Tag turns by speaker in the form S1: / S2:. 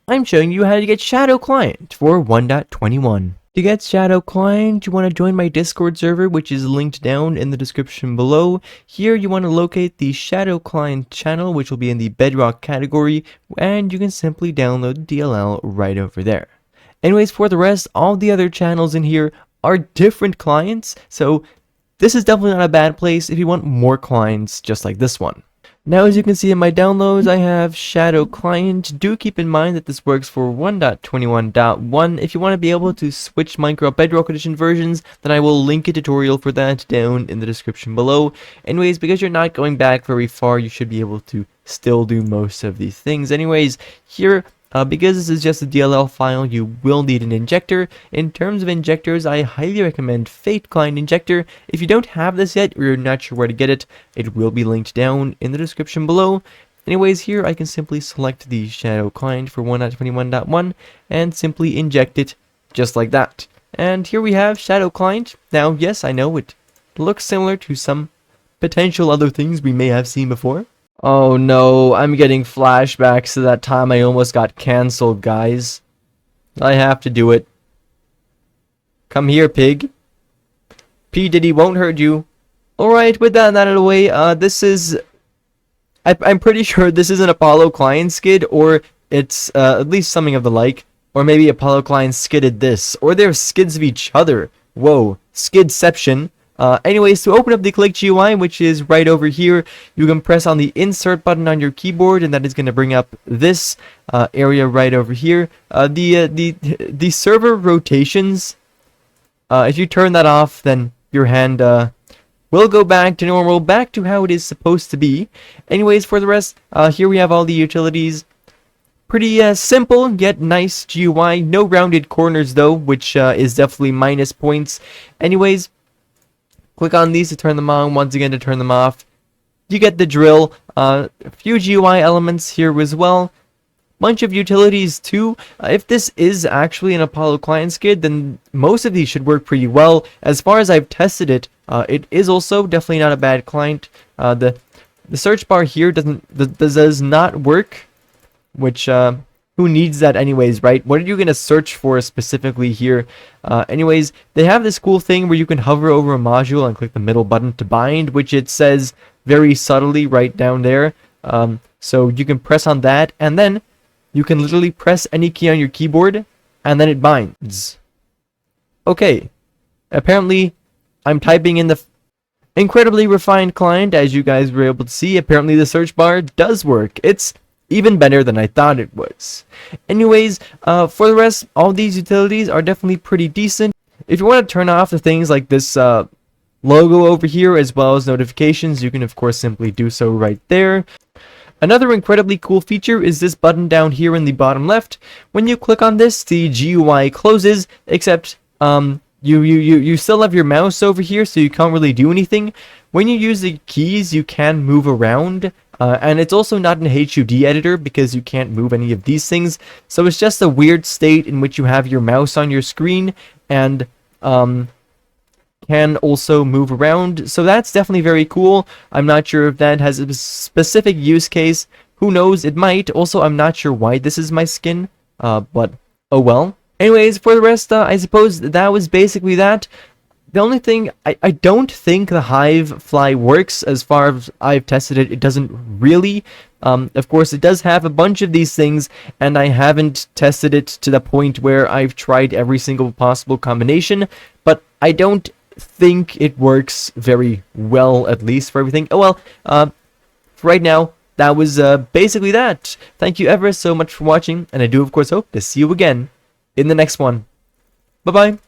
S1: I'm showing you how to get Shadow Client for 1.21. To get Shadow Client, you want to join my Discord server, which is linked down in the description below. Here you want to locate the Shadow Client channel, which will be in the Bedrock category, and you can simply download the DLL right over there. Anyways, for the rest, all the other channels in here are different clients, so this is definitely not a bad place if you want more clients just like this one. Now, as you can see in my downloads, I have Shadow Client. Do keep in mind that this works for 1.21.1. If you want to be able to switch Minecraft Bedrock Edition versions, then I will link a tutorial for that down in the description below. Anyways, because you're not going back very far, you should be able to still do most of these things. Anyways, here, because this is just a DLL file, you will need an injector. In terms of injectors, I highly recommend Fate Client Injector. If you don't have this yet, or you're not sure where to get it, it will be linked down in the description below. Anyways, here I can simply select the Shadow Client for 1.21.1 and simply inject it just like that. And here we have Shadow Client. Now, yes, I know it looks similar to some potential other things we may have seen before. Oh no, I'm getting flashbacks to that time I almost got cancelled, guys. I have to do it. Come here, pig. P. Diddy won't hurt you. Alright, with that out of the way, this is... I'm pretty sure this is an Apollo client skid, or it's at least something of the like. Or maybe Apollo client skidded this. Or they're skids of each other. Whoa, skidception. Anyways, to open up the Click GUI, which is right over here, you can press on the insert button on your keyboard, and that is going to bring up this area right over here. The server rotations, if you turn that off, then your hand will go back to normal, back to how it is supposed to be. Anyways, for the rest, here we have all the utilities. Pretty simple, yet nice GUI. No rounded corners though, which is definitely minus points. Anyways, click on these to turn them on, once again to turn them off. You get the drill. A few GUI elements here as well. Bunch of utilities too. If this is actually an Apollo client skid, then most of these should work pretty well. As far as I've tested it, it is also definitely not a bad client. The search bar here does not work, which who needs that anyways, right? What are you going to search for specifically here? Anyways, they have this cool thing where you can hover over a module and click the middle button to bind, which it says very subtly right down there. So you can press on that, and then you can literally press any key on your keyboard, and then it binds. Okay, apparently I'm typing in the incredibly refined client, as you guys were able to see. Apparently the search bar does work. It's even better than I thought it was. Anyways, for the rest, all these utilities are definitely pretty decent. If you want to turn off the things like this logo over here, as well as notifications, you can of course simply do so right there. Another incredibly cool feature is this button down here in the bottom left. When you click on this, the GUI closes, except you still have your mouse over here, so you can't really do anything. When you use the keys, you can move around. And it's also not an HUD editor because you can't move any of these things. So it's just a weird state in which you have your mouse on your screen and can also move around. So that's definitely very cool. I'm not sure if that has a specific use case. Who knows? It might. Also, I'm not sure why this is my skin. But oh well. Anyways, for the rest, I suppose that was basically that. The only thing, I don't think the Hive Fly works. As far as I've tested it, it doesn't really. Of course, it does have a bunch of these things, and I haven't tested it to the point where I've tried every single possible combination, but I don't think it works very well, at least for everything. Oh well, for right now, that was basically that. Thank you ever so much for watching, and I do, of course, hope to see you again in the next one. Bye-bye.